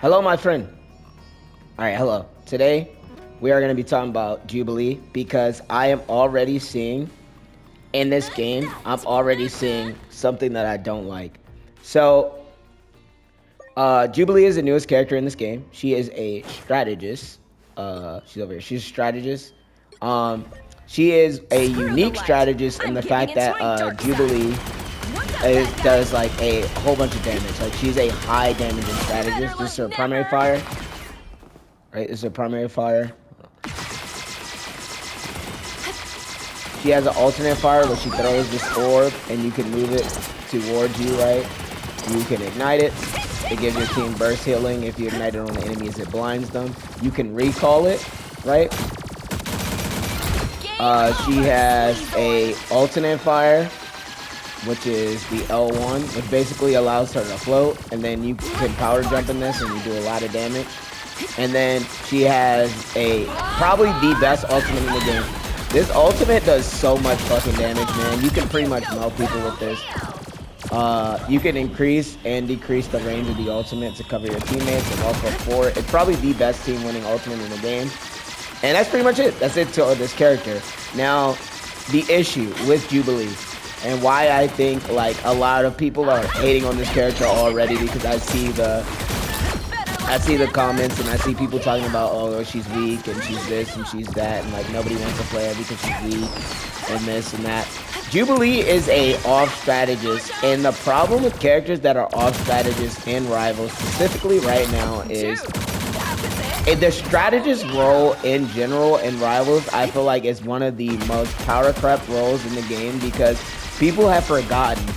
Hello, my friend. All right, hello. Today, we are going to be talking about Jubilee because I am already seeing in this game, I'm already seeing something that I don't like. So, Jubilee is the newest character in this game. She is a strategist. She's over here. She's a strategist. Um, she is a unique strategist in the fact that Jubilee does like a whole bunch of damage. Like she's a high damaging strategist. This is her primary fire. Right, this is her primary fire. She has an alternate fire where she throws this orb and you can move it towards you, right? You can ignite it. It gives your team burst healing. If you ignite it on the enemies, it blinds them. You can recall it, right? She has a alternate fire, which is the L1, which basically allows her to float, and then you can power jump in this and you do a lot of damage. And then she has probably the best ultimate in the game. This ultimate does so much fucking damage, man. You can pretty much melt people with this. You can increase and decrease the range of the ultimate to cover your teammates and also for it's probably the best team winning ultimate in the game. And that's pretty much it. That's it to this character. Now, the issue with Jubilee and why I think like a lot of people are hating on this character already because I see the comments and I see people talking about, oh, she's weak and she's this and she's that and like nobody wants to play her because she's weak and this and that. Jubilee is a off strategist, and the problem with characters that are off strategists in Rivals specifically right now is the strategist role in general in Rivals. I feel like is one of the most power crept roles in the game because people have forgotten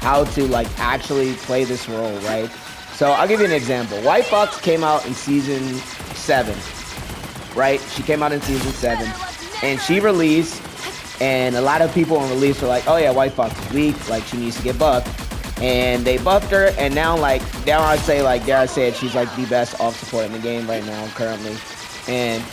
how to like actually play this role, right? So I'll give you an example. White Fox came out in season 7, right? She came out in season 7, and she released, and a lot of people on release were like, oh yeah, White Fox is weak, like she needs to get buffed. And they buffed her, and now dare I say it, she's like the best off support in the game right now currently. And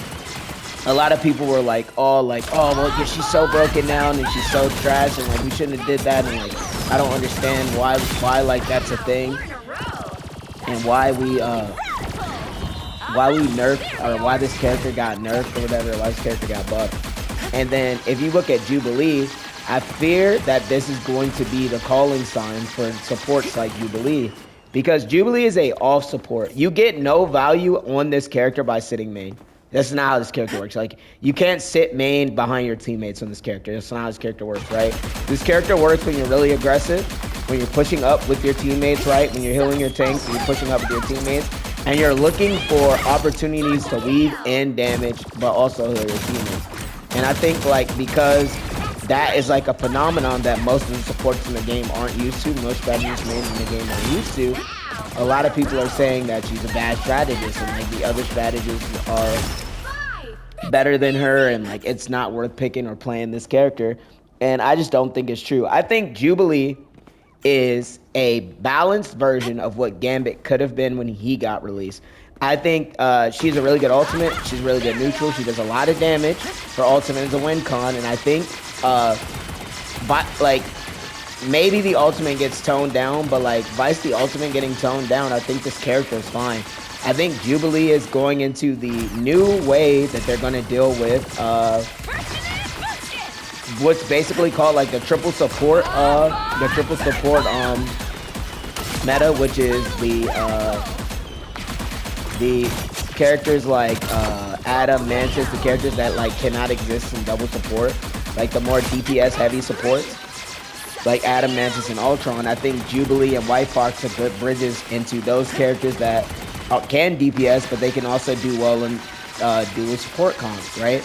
a lot of people were like, oh, well, yeah, she's so broken down and she's so trash, and like we shouldn't have did that, and like I don't understand why like that's a thing. And why we nerfed, or why this character got nerfed or whatever, why this character got buffed. And then if you look at Jubilee, I fear that this is going to be the calling sign for supports like Jubilee. Because Jubilee is a off support. You get no value on this character by sitting main. That's not how this character works. Like, you can't sit main behind your teammates on this character. That's not how this character works, right? This character works when you're really aggressive, when you're pushing up with your teammates, right? When you're healing your tanks and you're pushing up with your teammates, and you're looking for opportunities to weave in damage, but also heal your teammates. And I think, like, because that is like a phenomenon that most of the supports in the game aren't used to, most strategist mains in the game aren't used to, a lot of people are saying that she's a bad strategist and like the other strategists are better than her and like it's not worth picking or playing this character. And I just don't think it's true. I think Jubilee is a balanced version of what Gambit could have been when he got released. I think she's a really good ultimate. She's really good neutral. She does a lot of damage. Her ultimate is a win con, and I think maybe the ultimate gets toned down, but like vice the ultimate getting toned down, I think this character is fine. I think Jubilee is going into the new way that they're going to deal with what's basically called like the triple support meta, which is the characters like Adam, Mantis, the characters that like cannot exist in double support, like the more DPS heavy supports, like Adam, Mantis, and Ultron. I think Jubilee and White Fox are good bridges into those characters that can DPS, but they can also do well in dual support comps, right?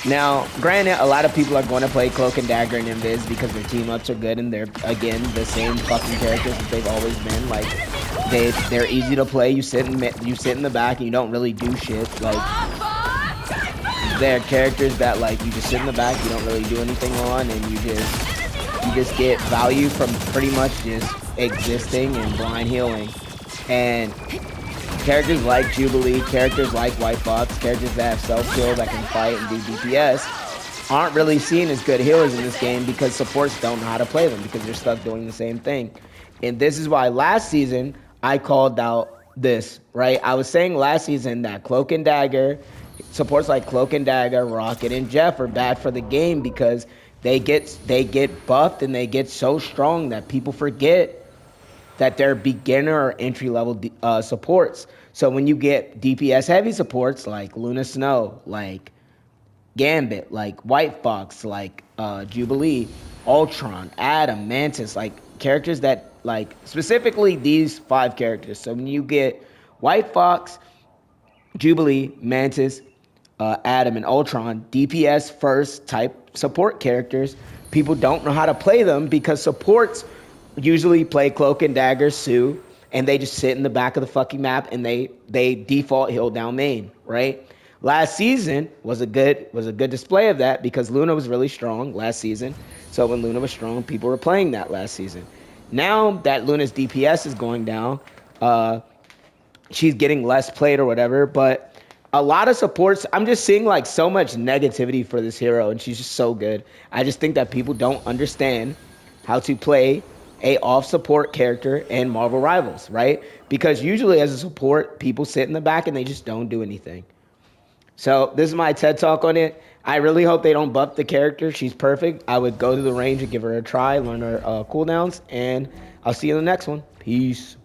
Now, granted, a lot of people are going to play Cloak and Dagger and Invis because their team-ups are good and they're, again, the same fucking characters that they've always been. Like, they're easy to play. You sit in the back and you don't really do shit. Like, they're characters that, like, you just sit in the back, you don't really do anything on, and you just get value from pretty much just existing and blind healing. And characters like Jubilee, characters like White Fox, characters that have self-kill, that can fight and do DPS, aren't really seen as good healers in this game because supports don't know how to play them because they're stuck doing the same thing. And this is why last season I called out this, right? I was saying last season that Cloak and Dagger, supports like Cloak and Dagger, Rocket, and Jeff are bad for the game because they get buffed and they get so strong that people forget that they're beginner or entry level supports. So when you get DPS heavy supports like Luna Snow, like Gambit, like White Fox, like Jubilee, Ultron, Adam, Mantis, like characters that like specifically these five characters. So when you get White Fox, Jubilee, Mantis, Adam, and Ultron, DPS first type support characters, people don't know how to play them because supports usually play Cloak and Dagger, Sue, and they just sit in the back of the fucking map and they default heal down main, right? Last season was a good display of that because Luna was really strong last season. So when Luna was strong, people were playing that last season. Now that Luna's DPS is going down, she's getting less played or whatever. But a lot of supports, I'm just seeing like so much negativity for this hero, and she's just so good. I just think that people don't understand how to play a off support character in Marvel Rivals, right? Because usually as a support, people sit in the back and they just don't do anything. So this is my TED talk on it. I really hope they don't buff the character. She's perfect. I would go to the range and give her a try, learn her cooldowns, and I'll see you in the next one. Peace.